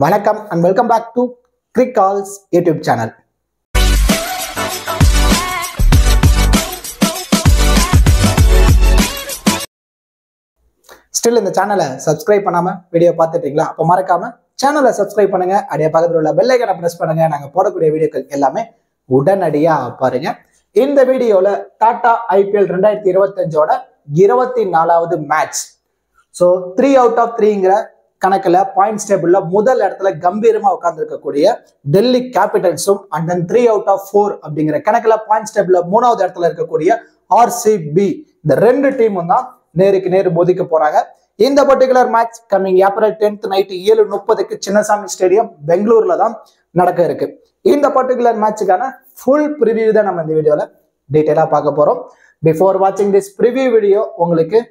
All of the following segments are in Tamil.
வணக்கம் and welcome back to Crick Calls YouTube channel. Still இந்த சேனலை சப்ஸ்கிரைப் பண்ணாம வீடியோ பார்த்துட்டீங்களா? அப்போ மறக்காம சேனலை சப்ஸ்கிரைப் பண்ணுங்க. அப்படியே பக்கத்தில் உள்ள பெல் ஐகானை பிரஸ் பண்ணுங்க. நாங்கள் போடக்கூடிய வீடியோக்கள் எல்லாமே உடனடியா பாருங்க. இந்த வீடியோல டாடா IPL 2025ஓட 24வது மேட்ச். ஸோ 3 out of 3ங்கிற கணக்குல பாயிண்ட்ஸ் டேபிள்ல முதல் இடத்துல கம்பீரமா உட்கார்ந்து இருக்கக்கூடிய டெல்லி கேபிட்டல்ஸும் அண்ட் தென் 3 out of 4 அப்படிங்கிற கணக்குல பாயிண்ட்ஸ் டேபிள்ல 3வது இடத்துல இருக்கக்கூடிய RCB, இந்த ரெண்டு டீமும் தான் நேருக்கு நேர் மோதிக்க போறாங்க. இந்த particular match coming April 10th night 7:30க்கு சின்னசாமி ஸ்டேடியம் பெங்களூர்ல தான் நடக்க இருக்கு. இந்த பர்டிகுலர் மேட்சுக்கான ஃபுல் ப்ரிவியூ தான் நம்ம இந்த வீடியோல டீட்டெயிலா பார்க்க போறோம். பிஃபோர் வாட்சிங் திஸ் ப்ரிவியூ வீடியோ உங்களுக்கு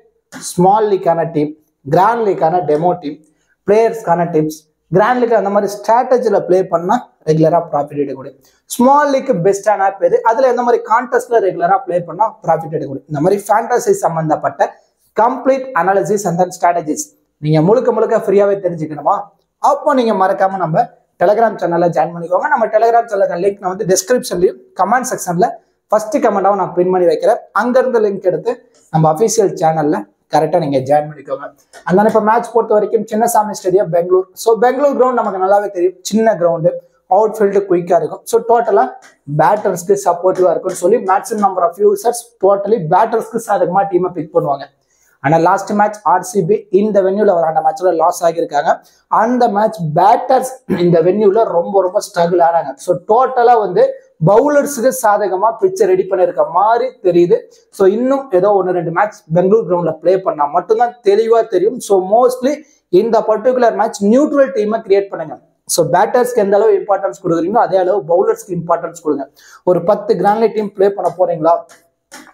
ஸ்மால் லீக்கான டீம், கிராண்ட் லீக்கான டெமோ டீம், பிளேயர்ஸ்க்கான டிப்ஸ், கிராண்ட் லீக் அந்த மாதிரி ஸ்ட்ராட்டஜியில் பிளே பண்ணால் ரெகுலராக ப்ராஃபிட் எடுக்கக்கூடிய ஸ்மால் லீக்கு பெஸ்டான ஆப் எது, அதில் எந்த மாதிரி கான்டெஸ்ட்ல ரெகுலராக பிளே பண்ணால் ப்ராஃபிட் எடுக்கக்கூடிய இந்த மாதிரி ஃபேண்டசி சம்பந்தப்பட்ட complete analysis and then strategies நீங்கள் முழுக்க ஃப்ரீயாகவே தெரிஞ்சுக்கணுமா? அப்போ நீங்கள் மறக்காம நம்ம டெலிகிராம் சேனலில் ஜாயின் பண்ணிக்கோங்க. நம்ம டெலிகிராம் சேனல் லிங்க் நான் வந்து டிஸ்கிரிப்ஷன்லையும் கமெண்ட் செக்ஷனில் ஃபர்ஸ்ட் கமெண்டாகவும் நான் பின் பண்ணி வைக்கிறேன். அங்கேருந்து லிங்க் எடுத்து நம்ம அஃபிஷியல் சேனலில் கரெக்டாக நீங்கள் ஜாயின் பண்ணிக்கோங்க. அதனால இப்போ மேட்ச் பொறுத்த வரைக்கும் Chinnaswamy stadium Bengaluru. So Bengaluru ground நமக்கு நல்லாவே தெரியும், சின்ன கிரவுண்டு, அவுட் ஃபீல்டு குயிக்காக இருக்கும். ஸோ டோட்டலாக பேட்டர்ஸ்க்கு சப்போர்ட்டிவாக இருக்கும்னு சொல்லி maximum number of users totally பேட்டர்ஸ்க்கு சாதகமாக டீமை பிக் பண்ணுவாங்க. ஆனால் லாஸ்ட் மேட்ச் RCB இந்த வென்யூல விளையாண்ட மேட்ச்ல லாஸ் ஆகியிருக்காங்க. அந்த மேட்ச் பேட்டர்ஸ் இந்த வென்யூல ரொம்ப ஸ்ட்ரகிள் ஆனாங்க. ஸோ டோட்டலா வந்து பவுலர்ஸுக்கு சாதகமா பிச்சை ரெடி பண்ணிருக்க மாதிரி தெரியுது. ஸோ இன்னும் ஏதோ 1-2 மேட்ச் பெங்களூர் கிரவுண்ட்ல பிளே பண்ணா மட்டும்தான் தெளிவா தெரியும். ஸோ மோஸ்ட்லி இந்த பர்டிகுலர் மேட்ச் நியூட்ரல் டீமை கிரியேட் பண்ணுங்க. ஸோ பேட்டர்ஸ்க்கு எந்த அளவு இம்பார்ட்டன்ஸ் கொடுக்குறீங்களோ அதே அளவு பவுலர்ஸ்க்கு இம்பார்ட்டன்ஸ் கொடுங்க. ஒரு 10 கிராண்ட் டீம் பிளே பண்ண போறீங்களா,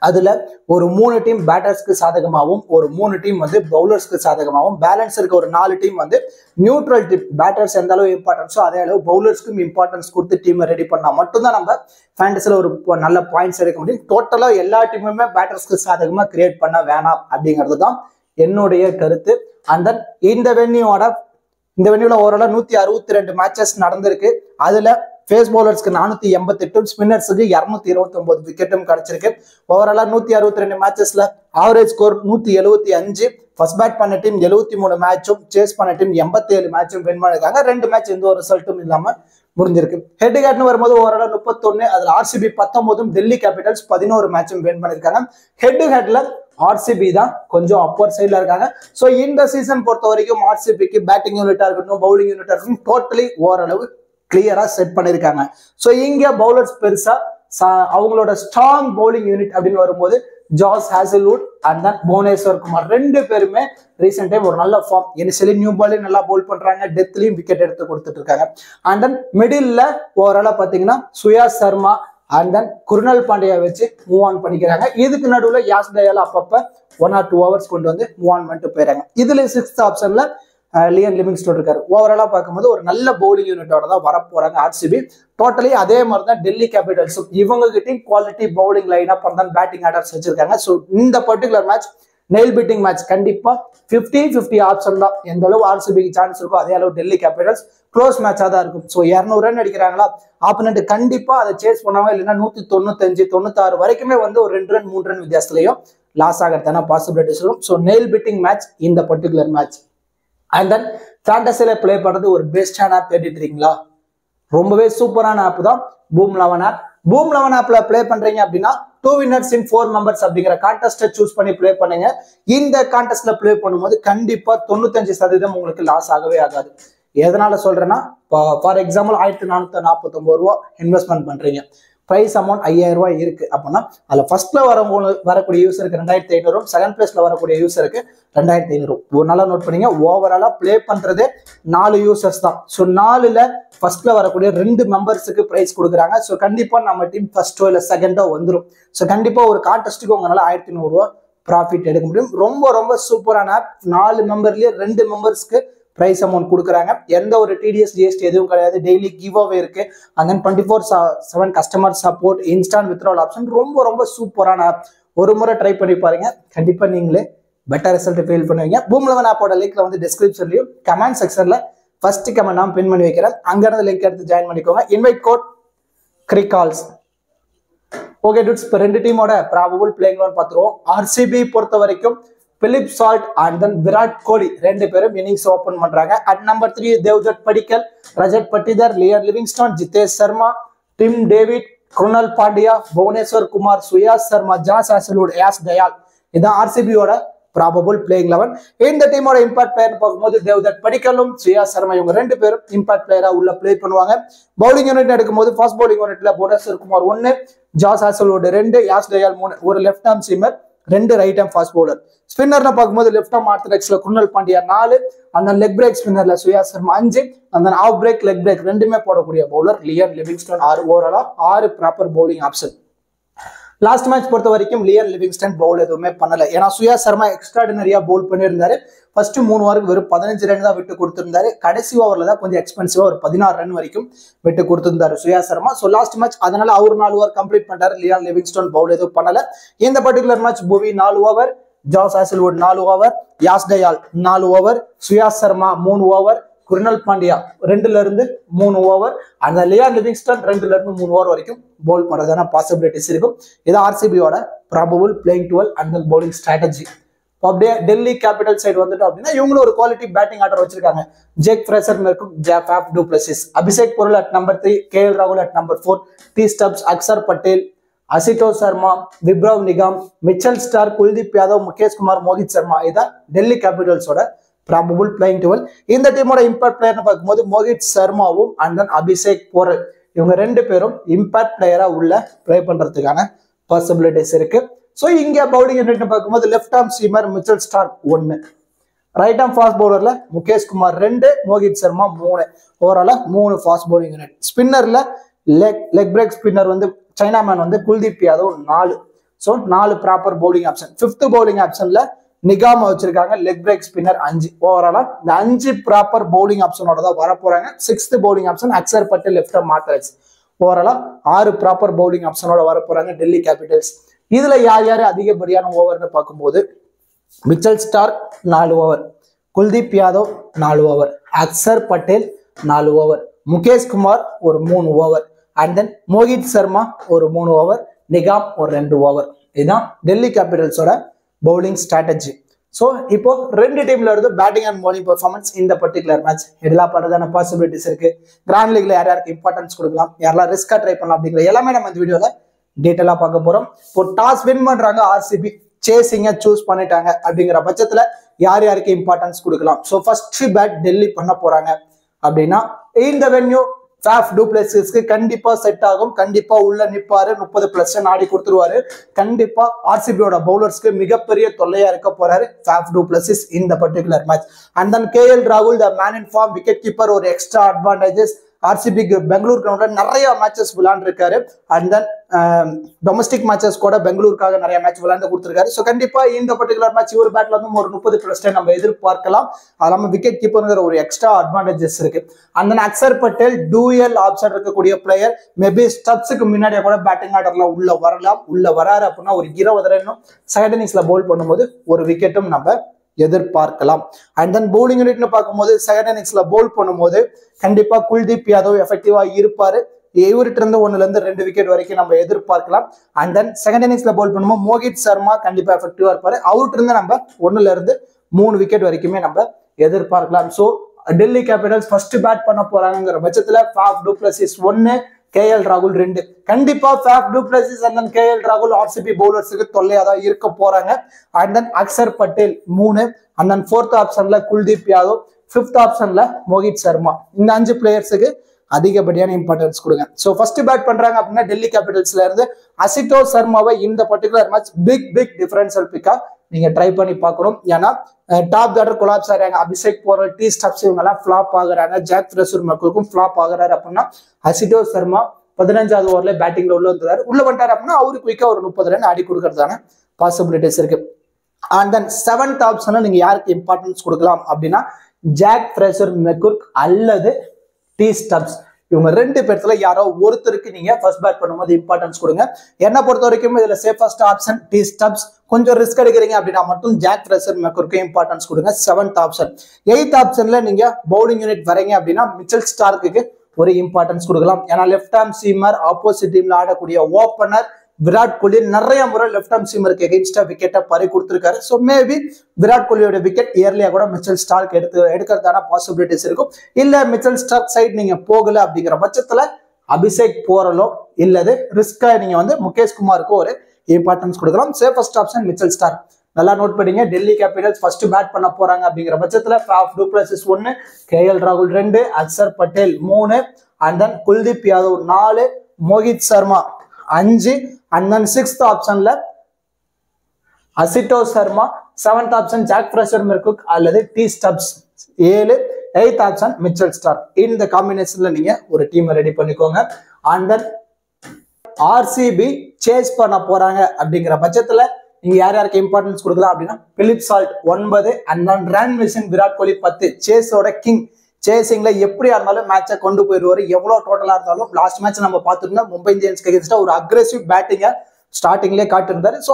அதுல ஒரு 3 டீம் பேட்டர்ஸ்க்கு சாதகமாகவும் ஒரு 3 டீம் வந்து பவுலர்ஸ்க்கு சாதகமாகவும் பேலன்ஸ் இருக்க ஒரு 4 டீம் வந்து நியூட்ரல் டீம். பேட்டர்ஸ் எந்த அளவு இம்பார்ட்டன்ஸோ அதே அளவு பவுலர்ஸ்க்கும் இம்பார்ட்டன்ஸ் கொடுத்து டீமை ரெடி பண்ணா மட்டும்தான் நம்ம ஃபேண்டஸில் ஒரு நல்ல பாயிண்ட்ஸ் எடுக்க முடியும். டோட்டலா எல்லா டீமுமே பேட்டர்ஸ்க்கு சாதகமா கிரியேட் பண்ண வேணாம் அப்படிங்கிறது தான் என்னுடைய கருத்து. அண்ட் தென் இந்த வென்யூல ஓவராலா 162 மேட்சஸ் நடந்திருக்கு. அதுல ஃபேஸ் பவுலர்ஸ்க்கு 488, ஸ்பின்னர்ஸுக்கு 229 விக்கெட்டும் கிடைச்சிருக்கு. ஓவராலா 162 மேட்சஸ்ல ஆவரேஜ் ஸ்கோர் 175. ஃபர்ஸ்ட் பேட் பண்ண டீம் 73 மேட்சும், சேஸ் பண்ண டீம் 87 மேட்சும் வின் பண்ணிருக்காங்க. 2 மேட்ச் எந்த ஒரு ரிசல்ட்டும் இல்லாம முடிஞ்சிருக்கு. ஹெட் ஹெட்னு வரும்போது ஓவராலா 31, அதுல RCB 19, டெல்லி கேபிட்டல்ஸ் 11 மேட்சும் வின் பண்ணிருக்காங்க. ஹெட்ல RCB தான் கொஞ்சம் அப்பர் சைட்ல இருக்காங்க. ஸோ இந்த சீசன் பொறுத்த வரைக்கும் RCBக்கு பேட்டிங் யூனிட்டா இருக்கட்டும், பவுலிங் யூனிட்டா இருக்கட்டும், டோட்டலி ஓரளவு கிளியரா செட் பண்ணிருக்காங்க. ஸோ இங்க பவுலர்ஸ் பெருசா அவங்களோட ஸ்ட்ராங் பவுலிங் யூனிட் அப்படின்னு வரும்போது Josh Hazlewood and then Bhuvneshwar Kumar 2 பேருமே ரீசெண்ட் டைம் ஒரு நல்ல ஃபார்ம். இனிஷியலி நியூ பாலையும் நல்லா பவுல் பண்றாங்க, டெத்லயும் விக்கெட் எடுத்து கொடுத்துட்டு இருக்காங்க. அண்ட் தென் மிடில்ல ஓவராலா பாத்தீங்கன்னா சுயாஸ் சர்மா அண்ட் தென் குருணல் பாண்டியா வச்சு மூவ் ஆன் பண்ணிக்கிறாங்க. இதுக்கு நடுவுல யாஸ் தயால் அப்பப்ப 1 or 2 hours கொண்டு வந்து மூவ் ஆன் பண்ணிட்டு போயிறாங்க. இதுல 6th ஆப்ஷன்ல லியன் லிவிங்ஸ்டோன் இருக்காரு. ஓவராலா பார்க்கும்போது ஒரு நல்ல பவுலிங் யூனிட்டோட தான் வரப்போறாங்க RCB. டோட்டலி அதே மாதிரி தான் டெல்லி கேபிட்டல்ஸும் இவங்க கிட்டையும் quality bowling line up and batting orders வச்சிருக்காங்க. ஸோ இந்த particular match nail biting match கண்டிப்பா 50-50 ஆப்ஷன் தான். எந்த அளவு RCBக்கு சான்ஸ் இருக்கோ அதே அளவு டெல்லி கேபிட்டல்ஸ் க்ளோஸ் மேட்சா தான் இருக்கும். ஸோ 200 ரன் அடிக்கிறாங்களா, ஆப்போனன்ட் கண்டிப்பா அதை சேஸ் பண்ணாம இல்லைன்னா 195, 96 வரைக்குமே வந்து ஒரு 2 ரன் 3 ரன் வித்தியாசத்துலயும் லாஸ் ஆகிறதான பாசிபிலிட்டிஸ் இருக்கும். ஸோ நெயில் பீட்டிங் மேட்ச் இந்த பர்டிகுலர் மேட்ச். அண்ட் தென் ஃபேண்டஸில பிளே பண்றது ஒரு பெஸ்டான ஆப் தேடிட்டு இருக்கீங்களா? ரொம்பவே சூப்பரான ஆப் தான் பூம் 11 ஆப். பூம் 11 ஆப்ல பிளே பண்றீங்க அப்படின்னா 2 winners in 4 members அப்படிங்கிற கான்டெஸ்ட்டை சூஸ் பண்ணி பிளே பண்ணுங்க. இந்த கான்டெஸ்ட்ல பிளே பண்ணும்போது கண்டிப்பா 95% உங்களுக்கு லாஸ் ஆகவே ஆகாது. எதனால சொல்றேன்னா, ஃபார் எக்ஸாம்பிள் 1449 ரூபா இன்வெஸ்ட்மெண்ட் பண்றீங்க, பிரைஸ் அமௌண்ட் 5000 ரூபாய் இருக்கு அப்படின்னா அதுல ஃபர்ஸ்ட்ல வரக்கூடிய யூசருக்கு 2500, செகண்ட் பிளேஸ்ல வரக்கூடிய யூசருக்கு 2500. ஒரு நாளா நோட் பண்ணீங்க. ஓவராலா பிளே பண்றதே 4 யூசர்ஸ் தான். ஸோ 4ல ஃபர்ஸ்ட்ல வரக்கூடிய 2 மெம்பர்ஸுக்கு பிரைஸ் கொடுக்குறாங்க. ஸோ கண்டிப்பா நம்ம டீம் ஃபர்ஸ்டோ இல்ல செகண்டோ வந்துடும். ஸோ கண்டிப்பா ஒரு கான்டெஸ்ட்டுக்கு உங்களால 1500 ரூபா ப்ராஃபிட் எடுக்க முடியும். ரொம்ப சூப்பரான ஆப். 4 மெம்பர்லயே 2 மெம்பர்ஸ்க்கு பிரைஸ் அமௌண்ட் கொடுக்குறாங்க. எந்த ஒரு TDS GST எதுவும் கிடையாது. டெய்லி கிவ் அவே இருக்கு. And then 24/7 customer support, instant withdrawal option. ரொம்ப சூப்பரான ஆப். ஒரு முறை ட்ரை பண்ணி பாருங்க, கண்டிப்பா நீங்களே பெட்டர் ரிசல்ட் ஃபீல் பண்ணுவீங்க. பூம் 11 ஆப்போட லிங்க்ல வந்து டிஸ்கிரிப்ஷன்லயும் கமெண்ட் செக்ஷன்ல ஃபர்ஸ்ட் கமெண்ட் நான் பின் பண்ணி வைக்கிறேன். அங்க இருந்து லிங்க் எடுத்து ஜாயின் பண்ணிக்கோங்க. இன்வைட் கோட் கிரிகால்ஸ். ஓகே டூட்ஸ், இப்போ ரெண்டு டீமோட ப்ராபபிள் பிளேயிங் லெவன் பார்த்துருவோம். ஆர்சிபி பொறுத்த வரைக்கும் Phil Salt and then Virat Kohli ரெண்டு பேரும் இன்னிங்ஸ் ஓபன் பண்றாங்க. At number 3 Devdutt Padikkal, Rajat Patidar, Liam Livingstone, Jitesh Sharma, Tim David, Krunal Pandya, Bhuvneshwar Kumar, Suyash Sharma, Josh Hazlewood, Yash Dayal. இதான் ஆர்சிபியோட ப்ராபபிள் பிளேயிங் லெவன். இந்த டீமோட இம்பாக்ட் பிளேயர் பார்க்கும்போது தேவ்தத் படிக்கலும் சுயாஸ் சர்மா இவங்க ரெண்டு பேரும் இம்பாக்ட் பிளேயரா உள்ள பிளே பண்ணுவாங்க. பவுலிங் யூனிட் எடுக்கும்போது ஃபர்ஸ்ட் பவுலிங் யூனிட்ல புவனேஸ்வர் குமார் 1, ஜாஸ் ஹேசல்வுட் 2, யாஸ் தயால் 3, ஒரு left arm seamer, 2 right arm fast bowler. ஸ்பின்னர்ல பார்க்கும்போது லெஃப்ட் ஆர்ம் ஆர்த்தடாக்ஸ்ல குருணால் பாண்டியா 4, அந்த லெக் பிரேக் ஸ்பின்னர்ல சுயாஸ் சர்மா 5, அந்த ஆஃப் பிரேக் லெக் பிரேக் ரெண்டுமே போடக்கூடிய பவுலர் லியான் லிவிங்ஸ்டன் 6. ஓவராலா 6 proper bowling option. Last match பொறுத்த வரைக்கும் லியான் லிவிங்ஸ்டன் பவுல் எதுவுமே பண்ணல. ஏன்னா சுயாஸ் சர்மா எக்ஸ்ட்ராடினரியா பவுல் பண்ணியிருந்தாரு. ஃபர்ஸ்ட் 3 ஓவருக்கு வெறும் 15 ரன் தான் விட்டு கொடுத்திருந்தாரு. கடைசி ஓவர்ல தான் கொஞ்சம் எக்ஸ்பென்சிவா ஒரு 16 ரன் வரைக்கும் விட்டு கொடுத்திருந்தாரு Suyash Sharma. So last match அதனால அவர் 4 ஓவர் கம்ப்ளீட் பண்ணிட்டாரு. லியான் லிவிங்ஸ்டன் பவுல் எதுவும் பண்ணல. இந்த particular match Bhuvi 4 over, Josh Hazlewood 4 over, Yash Dayal 4 over, Suyash Sharma 3 over, Krunal Pandya 2ல இருந்து 3 ஓவர், அந்த லியான் லிவிங்ஸ்டன் 2ல இருந்து 3 ஓவர் வரைக்கும் பவுல் பண்றதான பாசிபிலிட்டிஸ் இருக்கும். இது ஆர்சிபியோட probable playing 12 and bowling strategy. அப்படியே டெல்லி கேபிட்டல் சைடு வந்துட்டோம் அப்படின்னா இவங்களும் ஒரு குவாலிட்டி பேட்டிங் ஆர்டர் வச்சிருக்காங்க. ஜேக் ஃப்ரேசர் மெர்க்கும், Faf du Plessis, Abhishek Porel at number 3, KL ராகுல் at number 4, T Stubbs, Axar Patel, Ashutosh Sharma, Vipraj Nigam, Mitchell Starc, Kuldeep Yadav, Mukesh Kumar, Mohit Sharma. இதான் டெல்லி கேபிட்டல்ஸோட ப்ராபபிள் பிளேயிங் 12. இந்த டீமோட இம்பாக்ட் பிளேயர்னு பார்க்கும்போது மோஹித் சர்மாவும் அண்ட் தென் அபிஷேக் பொருள் இவங்க ரெண்டு பேரும் இம்பாக்ட் பிளேயரா உள்ள பிளே பண்றதுக்கான பாசிபிலிட்டிஸ் இருக்கு. ஸோ இங்க பவுலிங் யூனிட் பார்க்கும்போது left arm seamer Mitchell Starc 1, right arm fast பவுலர்ல முகேஷ் குமார் 2, மோஹித் சர்மா 3. ஓவராலா 3 ஃபாஸ்ட் பவுலிங் யூனிட். ஸ்பின்னர்ல லெக் பிரேக் ஸ்பின்னர் வந்து சைனா மேன் வந்து Kuldeep Yadav 4. So 4 proper bowling option. 5th bowling ஆப்ஷன்ல நிகாம வச்சிருக்காங்க, லெக் பிரேக் ஸ்பின்னர் 5. ஓவராலா இந்த 5 ப்ராப்பர் பவுலிங் ஆப்ஷனோட தான் வர போறாங்க. 6th bowling option Axar Patel, left arm orthodox. ஓவராலா 6 ப்ராப்பர் பவுலிங் ஆப்ஷனோட வர போறாங்க டெல்லி கேபிட்டல்ஸ். இதுல யார் யாரு அதிகப்படியான ஓவர்னு பார்க்கும்போது Mitchell Stark 4 over, Kuldeep Yadav 4 over, Axar Patel 4 over, Mukesh Kumar ஒரு 3 over, and then Mohit Sharma ஒரு 3 ஓவர், நிகாம் ஒரு 2 ஓவர். இதுதான் டெல்லி கேபிட்டல்ஸோட பவுலிங் ஸ்ட்ராட்டஜி. ஸோ இப்போ ரெண்டு டீம்ல இருந்து பேட்டிங் அண்ட் பவுலிங் பெர்ஃபார்மன்ஸ் இந்த பர்டிகுலர் மேட்ச் இதெல்லாம் பண்றதான பாசிபிலிட்டிஸ் இருக்கு. கிராண்ட் லீக்ல யார் யாருக்கு இம்பார்ட்டன்ஸ் கொடுக்கலாம், யாரெல்லாம் ரிஸ்கா ட்ரை பண்ணலாம் அப்படிங்கிற எல்லாமே நம்ம இந்த வீடியோல டீட்டெயிலா பார்க்க போறோம். இப்போ டாஸ் வின் பண்றாங்க ஆர்சிபி, சேசிங்க சூஸ் பண்ணிட்டாங்க அப்படிங்கிற பட்சத்துல யார் யாருக்கு இம்பார்ட்டன்ஸ் கொடுக்கலாம். ஸோ ஃபர்ஸ்ட் பேட் டெல்லி பண்ண போறாங்க அப்படின்னா இந்த வென்யூ ஃபேஃப் டு பிளஸிஸ்க்கு கண்டிப்பா செட் ஆகும். கண்டிப்பா உள்ள நிப்பாரு, 30+ ஆடி கொடுத்துருவாரு. கண்டிப்பா ஆர்சிபியோட பவுலர்ஸ்க்கு மிகப்பெரிய தொல்லையா இருக்க போறாரு ஃபேஃப் டு பிளஸிஸ் இந்த particular match. And then KL ராகுல் the man in form, wicket keeper, ஒரு எக்ஸ்ட்ரா அட்வான்டேஜஸ். ஆர்சிபிக்கு பெங்களூர் கிரவுண்ட்ல நிறைய மேட்சஸ் விளையாண்டுருக்காரு. அண்ட் தென் டொமஸ்டிக் மேட்சஸ் கூட பெங்களூருக்காக நிறைய மேட்ச் விளையாண்டு கொடுத்துருக்காரு. ஸோ கண்டிப்பா இந்த பர்டிகுலர் மேட்ச் இவர் பேட்ல வந்து ஒரு 30+ நம்ம எதிர்பார்க்கலாம். அது இல்லாமல் விக்கெட் கீப்பருங்கிற ஒரு எக்ஸ்ட்ரா அட்வான்டேஜஸ் இருக்கு. And then Axar Patel dual option இருக்கக்கூடிய பிளேயர், மேபி ஸ்டப்ஸுக்கு முன்னாடியே கூட பேட்டிங் ஆர்டர்ல உள்ள வரலாம். உள்ள வராரு அப்படின்னா ஒரு 20 ரன்னும் செகண்ட் இன்னிங்ஸ்ல பவுல் பண்ணும்போது ஒரு விக்கெட்டும் நம்ம எதிர்பார்க்கலாம். அண்ட் தென் பவுலிங் யூனிட்னு பார்க்கும்போது செகண்ட் இன்னிங்ஸ்ல பவுல் பண்ணும்போது கண்டிப்பா குல்தீப் யாதவ் எஃபெக்டிவா இருப்பாரு. இவர்கிட்ட இருந்து 1ல இருந்து 2 விக்கெட் வரைக்கும் நம்ம எதிர்பார்க்கலாம். அண்ட் தென் செகண்ட் இன்னிங்ஸ்ல பவுல் பண்ணும்போது மோஹித் சர்மா கண்டிப்பா எஃபெக்டிவா இருப்பாரு. அவர்கிட்ட இருந்து நம்ம 1ல இருந்து 3 விக்கெட் வரைக்குமே நம்ம எதிர்பார்க்கலாம். So Delhi Capitals first bad பண்ண போறாங்கிற பட்சத்துல ஃபேஃப் டு பிளஸிஸ் 1, கேஎல் ராகுல் 2. கண்டிப்பா Faf du Plessis and then KL ராகுல் ஆர்சிபி பவுலர்ஸுக்கு தொல்லையா தான் இருக்க போறாங்க. And then Axar Patel 3, and then 4th ஆப்ஷன்ல குல்தீப் யாதவ், 5th ஆப்ஷன்ல மோஹித் சர்மா. இந்த 5 பிளேயர்ஸுக்கு அதிகப்படியான இம்பார்ட்டன்ஸ் கொடுங்க. ஸோ ஃபர்ஸ்ட் பேட் பண்றாங்க அப்படின்னா டெல்லி கேபிட்டல்ஸ்ல இருந்து அசிட்டோஷ் சர்மாவை இந்த பர்டிகுலர் மேட்ச் பிக் டிஃபரன்ஷியல் பிக்கா நீங்க ட்ரை பண்ணி பார்க்கணும். ஏன்னா டாப் ஆர்டர் கொலாப்ஸ் ஆகிறாங்க. அபிஷேக் பொருள், டி ஸ்டப்ஸ் இவங்க எல்லாம் ஃபிளாப் ஆகுறாங்க. ஜாக் ஃப்ரெஷர் மக்களுக்கும் ஃபிளாப் ஆகுறாரு அப்படின்னா அசிட்டோஷ் சர்மா 15வது ஓவர்ல பேட்டிங்ல உள்ள வந்துறாரு. உள்ள வந்துட்டாரு அப்படின்னா அவருக்கு குயிக்கா ஒரு 30 ரன் ஆடி கொடுக்கறதான பாசிபிலிட்டிஸ் இருக்கு. அண்ட் தென் 7th ஆப்ஷனை நீங்க யாருக்கு இம்பார்ட்டன்ஸ் கொடுக்கலாம் அப்படின்னா ஜாக் ஃப்ரெஷர் மெக்குர்க் அல்லது டி ஸ்டப்ஸ் இவங்க ரெண்டு பேர்த்துல யாரோ ஒருத்தருக்கு நீங்க ஃபர்ஸ்ட் பேட் பண்ணும்போது இம்பார்ட்டன்ஸ் கொடுங்க. என்ன பொறுத்த வரைக்கும் இதுல சேஃபஸ்ட் ஆப்ஷன் டி ஸ்டப்ஸ். கொஞ்சம் ரிஸ்க் எடுக்கிறீங்க அப்படின்னா மட்டும் ஜாக் ஃப்ரெஷர் மெக்கருக்கு இம்பார்ட்டன்ஸ் கொடுங்க. 7th option. 8th ஆப்ஷன்ல நீங்க பவுலிங் யூனிட் வரீங்க அப்படின்னா மிச்சல் ஸ்டார்க்கு ஒரு இம்பார்ட்டன்ஸ் கொடுக்கலாம். ஏன்னா லெஃப்ட் ஆர்ம் சீமர், ஆப்போசிட் டீம்ல ஆடக்கூடிய ஓப்பனர் விராட் கோலி நிறைய முறை லெஃப்ட் ஆர்ம் சீமருக்கு எகெயின்ஸ்டா விக்கெட்டை பறி கொடுத்திருக்காரு. ஸோ மேபி விராட் கோலியோட விக்கெட் இயர்லியா கூட மிச்சல் ஸ்டார்க் எடுக்கிறதான பாசிபிலிட்டிஸ் இருக்கும். இல்ல மிச்சல் ஸ்டார்க் சைட் நீங்க போகல அப்படிங்கிற பட்சத்துல அபிஷேக் போறலோ இல்லது ரிஸ்கா நீங்க வந்து முகேஷ் குமாருக்கு ஒரு இம்பார்ட்டன்ஸ் கொடுக்கலாம். Safest option Mitchell Stark. நல்லா நோட் பண்ணீங்க. டெல்லி கேபிட்டல்ஸ் ஃபர்ஸ்ட் பேட் பண்ண போறாங்க அப்படிங்கிற பட்சத்துல ஃபாஃப் டு பிளஸஸ் 1, கேஎல் ராகுல் 2, Axar Patel 3, and then Kuldeep Yadav 4, Mohit Sharma 5, and then 6th ஆப்ஷன்ல Ashutosh Sharma, 7th option Jake Fraser McGurk அல்லது T Stubbs 7, 8th option Mitchell Starc. இந்த காம்பினேஷன்ல நீங்க ஒரு டீம் ரெடி பண்ணிக்கோங்க. அண்ட் தென் ஆர்சிபி சேஸ் பண்ண போறாங்க அப்படிங்கிற பட்சத்துல நீங்க யார் யாருக்கு இம்பார்ட்டன்ஸ் கொடுக்கலாம் அப்படின்னா Phil Salt 9, and then run machine Virat Kohli 10. சேஸோட கிங். சேசிங்ல எப்படியா இருந்தாலும் மேட்சை கொண்டு போயிடுவாரு. எவ்வளவு டோட்டலா இருந்தாலும் லாஸ்ட் மேட்ச் நம்ம பார்த்துருந்தோம் மும்பை இந்தியன்ஸ்க்கு எகென்ஸ்டா ஒரு அக்ரெசிவ் பேட்டிங்கை ஸ்டார்டிங்லேயே காட்டிருந்தாரு. ஸோ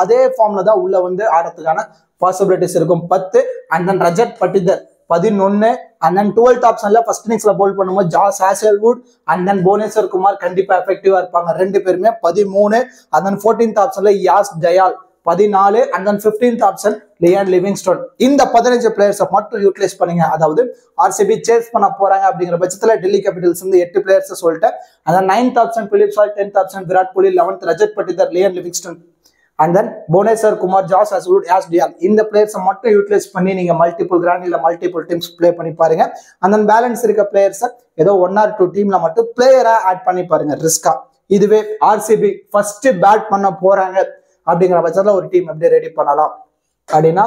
அதே ஃபார்ம்ல தான் உள்ள வந்து ஆடுறதுக்கான பாசிபிலிட்டிஸ் இருக்கும். 10, and then Rajat Patidar 11, and then 12th ஆப்ஷன்ல ஃபர்ஸ்ட் இன்னிங்ஸ்ல பவுல் பண்ணும்போது Josh Hazlewood and then Bhuvneshwar Kumar கண்டிப்பா எஃபெக்டிவா இருப்பாங்க ரெண்டு பேருமே 13, அண்ட் தென் 14th ஆப்ஷன்ல Yash Dayal 14, and then 15th option Liam Livingstone. இந்த 15 பிளேயர்ஸை மட்டும் யூட்டிலைஸ் பண்ணுங்க. அதாவது ஆர்சிபி சேஸ் பண்ண போறாங்க அப்படிங்கிற பட்சத்துல டெல்லி கேபிட்டல்ஸ் வந்து 8 பிளேயர்ஸ் சொல்லிட்டேன். அந்த 9th option Phil Salt, 10th option Virat Kohli, 11th Rajat Patidar, Liam Livingstone, and then Bhuvneshwar Kumar, Josh Hazlewood, Yash Dayal. இந்த பிளேயர்ஸை மட்டும் யூட்டிலைஸ் பண்ணி நீங்க மல்டிபிள் கிராண்ட் இல்ல மல்டிபிள் டீம்ஸ் பிளே பண்ணி பாருங்க. அண்ட் தென் பேலன்ஸ் இருக்க பிளேயர்ஸை ஏதோ 1 or 2 டீம்ல மட்டும் பிளேயரா ஆட் பண்ணி பாருங்க ரிஸ்கா. இதுவே ஆர்சிபி ஃபர்ஸ்ட் பேட் பண்ண போறாங்க அப்படிங்கிற பட்சத்துல ஒரு டீம் எப்படி ரெடி பண்ணலாம் அப்படின்னா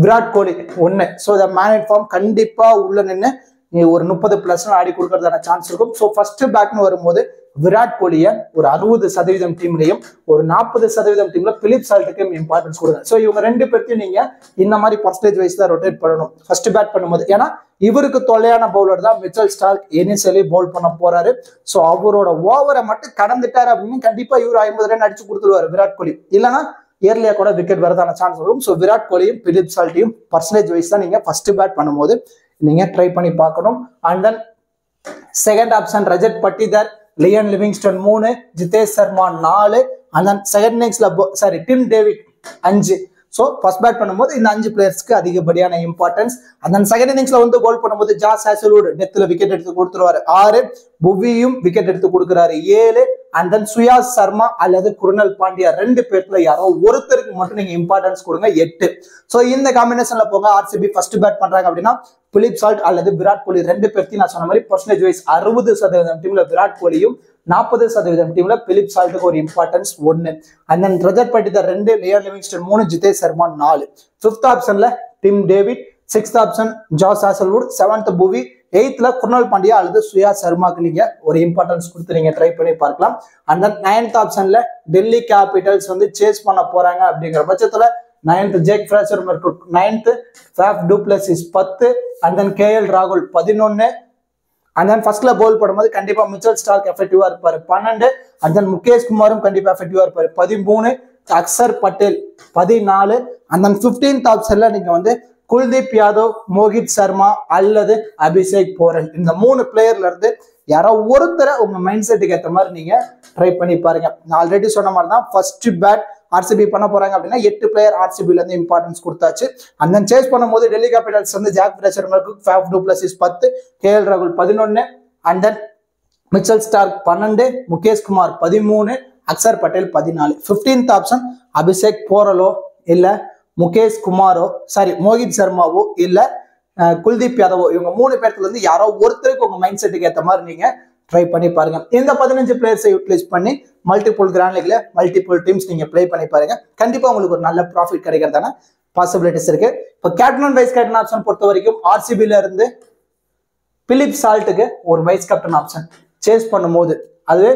Virat Kohli 1. So the man in form கண்டிப்பா உள்ள நின்று நீ ஒரு 30+ ஆடி கொடுக்கறதான சான்ஸ் இருக்கும். ஸோ ஃபர்ஸ்ட் பேட்னு வரும்போது விராட் கோலியை ஒரு 60% டீம்லையும் ஒரு 40% டீம்ல பிலிப் சால்ட்டுக்கு இம்பார்ட்டன்ஸ் கொடுங்க. ஸோ இவங்க ரெண்டு பேர்த்தையும் நீங்க இந்த மாதிரி பர்சன்டேஜ் வைஸ் தான் ரொட்டேட் பண்ணணும் ஃபர்ஸ்ட் பேட் பண்ணும்போது. ஏன்னா இவருக்கு தொல்லையான பவுலர் தான் மிச்சல் ஸ்டார்க் இனிஷியலி பவுல் பண்ண போறாரு. ஸோ அவரோட ஓவரை மட்டும் கடந்துட்டாரு அப்படின்னு கண்டிப்பா இவர் 50 ரன் அடிச்சு கொடுத்துருவாரு விராட் கோலி. இல்லைன்னா இயர்லியா கூட விக்கெட் வரதான சான்ஸ் இருக்கும். ஸோ விராட் கோலியும் பிலிப் சால்ட்டையும் பர்சன்டேஜ் வைஸ் தான் நீங்க ஃபர்ஸ்ட் பேட் பண்ணும்போது நீங்க ட்ரை பண்ணி பார்க்கணும். And then second option Rajat Patidar, Liam Livingstone 3, Jitesh Sharma 4, and then second இன்னிங்ஸ்ல Tim David 5. So first bat பண்ணும்போது இந்த 5 பிளேயர்ஸ்க்கு அதிகப்படியான இம்பார்ட்டன்ஸ். அண்ட் தென் செகண்ட் இன்னிங்ஸ்ல வந்து பவுல் பண்ணும்போது ஜாஸ் ஹேசல்வுட் டெத்ல விக்கெட் எடுத்து கொடுத்துருவாரு 6, புவியும் விக்கெட் எடுத்து கொடுக்குறாரு 7, அண்ட் தென் சுயாஸ் சர்மா அல்லது குருணல் பாண்டியா 2 பேர்ல யாரோ ஒருத்தருக்கு மட்டும் நீங்க இம்பார்ட்டன்ஸ் கொடுங்க 8. ஸோ இந்த காம்பினேஷன்ல போங்க. ஆர்சிபி ஃபர்ஸ்ட் பேட் பண்றாங்க அப்படின்னா பிலிப் சால்ட் அல்லது விராட் கோலி 2 பேர்த்தையும் நான் சொன்ன மாதிரி பர்சன்டேஜ் வைஸ் 60% டீம்ல விராட் கோலியும் 40% டீம்ல பிலிப் சால்ட்டுக்கு ஒரு importance 1. And then Rajat Patidar 2, Liam Livingstone 3, Jitesh Sharma 4. 5th ஆப்ஷன்ல Tim David, 6th option Josh Hazlewood, 7th Bhuvi, 8th Krunal Pandya அல்லது சுயா சர்மாக்கு நீங்க ஒரு இம்பார்ட்டன்ஸ் கொடுத்து நீங்க ட்ரை பண்ணி பார்க்கலாம். அண்ட் தென் 9th ஆப்ஷன்ல டெல்லி கேபிட்டல்ஸ் வந்து சேஸ் பண்ண போறாங்க அப்படிங்கிற பட்சத்துல 9th Jake Fraser McGurk 9th, Faf du Plessis 10, and then KL ராகுல் 11, அண்ட் தென் ஃபர்ஸ்ட்ல பவுல் பண்ணும்போது கண்டிப்பா மிச்சல் ஸ்டார்க் எஃபெக்டிவா இருப்பாரு 12, அண்ட் தென் முகேஷ் குமாரும் கண்டிப்பா எஃபெக்டிவா இருப்பாரு 13, Axar Patel 14, and then 15th ஆப்ஷன்ல நீங்க வந்து குல்தீப் யாதவ், மோஹித் சர்மா அல்லது அபிஷேக் போரல் இந்த 3 பிளேயர்ல இருந்து யாரோ ஒருத்தரை உங்க மைண்ட் செட்டுக்கு ஏற்ற மாதிரி நீங்க ட்ரை பண்ணி பாருங்க. நான் ஆல்ரெடி சொன்ன மாதிரி தான் ஃபர்ஸ்ட் பேட் ஆர்சிபி பண்ண போறாங்க அப்படின்னா 8 பிளேயர் ஆர்சிபில இருந்து இம்பார்ட்டன்ஸ் கொடுத்தாச்சு. அண்ட் தென் சேஸ் பண்ணும்போது டெல்லி கேபிட்டல்ஸ் வந்து Jake Fraser McGurk, Faf du Plessis 10, KL ராகுல் 11, and then Mitchell Starc 12, Mukesh Kumar 13, Axar Patel 14. 15th option Abhishek போரலோ இல்ல முகேஷ் குமாரோ மோஹித் சர்மாவோ இல்ல குல்தீப் யாதவோ இவங்க 3 பேர்த்துல இருந்து யாரோ ஒருத்தருக்கு உங்க மைண்ட் செட்டுக்கு ஏற்ற மாதிரி நீங்க ட்ரை பண்ணி பாருங்க. இந்த 15 பிளேயர்ஸை யூட்டிலைஸ் பண்ணி மல்டிபிள் கிராண்ட் லீக்ல மல்டிபிள் டீம்ஸ் நீங்க பிளே பண்ணி பாருங்க. கண்டிப்பா உங்களுக்கு ஒரு நல்ல ப்ராஃபிட் கிடைக்கிறதான பாசிபிலிட்டிஸ் இருக்கு. இப்போ கேப்டன் வைஸ் கேப்டன் ஆப்ஷன் பொறுத்த வரைக்கும் ஆர்சிபில இருந்து பிலிப் சால்ட்டுக்கு ஒரு வைஸ் கேப்டன் ஆப்ஷன் சேஸ் பண்ணும்போது, அது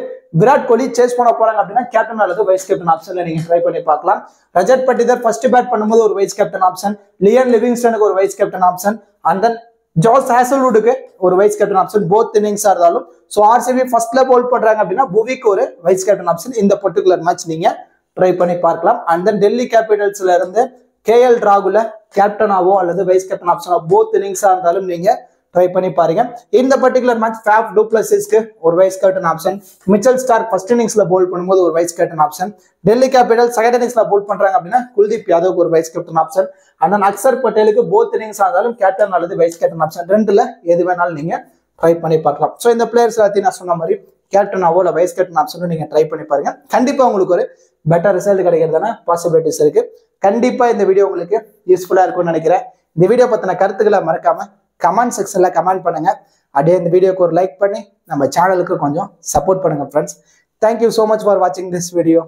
விராட் கோலி சேஸ் பண்ண போறாங்க அப்படின்னா கேப்டன் அல்லது வைஸ் கேப்டன் ஆப்ஷன்ல நீங்க ட்ரை பண்ணி பார்க்கலாம். ரஜத் பட்டிதர் ஃபர்ஸ்ட் பேட் பண்ணும்போது ஒரு வைஸ் கேப்டன் ஆப்ஷன், லியான் லிவிங்ஸ்டனுக்கு ஒரு vice captain option, and then Josh ஹேசல்வுட்டுக்கு ஒரு வைஸ் கேப்டன் ஆப்ஷன் போத் இன்னிங்ஸா இருந்தாலும். ஸோ ஆர்சிபி ஃபர்ஸ்ட்ல பவுல் பண்றாங்க அப்படின்னா புவிக்கு ஒரு வைஸ் கேப்டன் ஆப்ஷன் இந்த பர்டிகுலர் மேட்ச் நீங்க ட்ரை பண்ணி பார்க்கலாம். அண்ட் தென் டெல்லி கேபிட்டல்ஸ்ல இருந்து KL ராகுல கேப்டனாவோ அல்லது வைஸ் கேப்டன் ஆப்ஷனோ போத் இன்னிங்ஸா இருந்தாலும் நீங்க ட்ரை பண்ணி பாருங்க. இந்த பர்டிகுலர் மேட்ச் ஃபேப் டு பிளஸஸ்க்கு ஒரு vice captain option, Mitchell Starc first இன்னிங்ஸ்ல பவுல் பண்ணும்போது ஒரு vice captain option, Delhi Capital second இன்னிங்ஸ்ல பவுல் பண்றாங்க அப்படின்னா குல்தீப் யாதவுக்கு ஒரு vice captain option, and Axar பட்டேலுக்கு போத் இன்னிங்ஸ் ஆனாலும் கேப்டன் அல்லது வைஸ் கேப்டன் ஆப்ஷன் ரெண்டுல எது வேணாலும் நீங்க ட்ரை பண்ணி பார்க்கலாம். ஸோ இந்த பிளேயர்ஸ் எல்லாத்தையும் நான் சொன்ன மாதிரி கேப்டனாவோ இல்லை வைஸ் கேப்டன் ஆப்ஷனும் நீங்க ட்ரை பண்ணி பாருங்க. கண்டிப்பா உங்களுக்கு ஒரு பெட்டர் ரிசல்ட் கிடைக்கிறதான பாசிபிலிட்டிஸ் இருக்கு. கண்டிப்பா இந்த வீடியோ உங்களுக்கு யூஸ்ஃபுல்லா இருக்கும்னு நினைக்கிறேன். இந்த வீடியோ பத்தின கருத்துக்களை மறக்காம கமெண்ட் செக்ஷன்ல கமெண்ட் பண்ணுங்க. அப்படியே இந்த வீடியோக்கு ஒரு லைக் பண்ணி நம்ம சேனலுக்கு கொஞ்சம் சப்போர்ட் பண்ணுங்க friends. Thank you so much for வாட்சிங் திஸ் வீடியோ.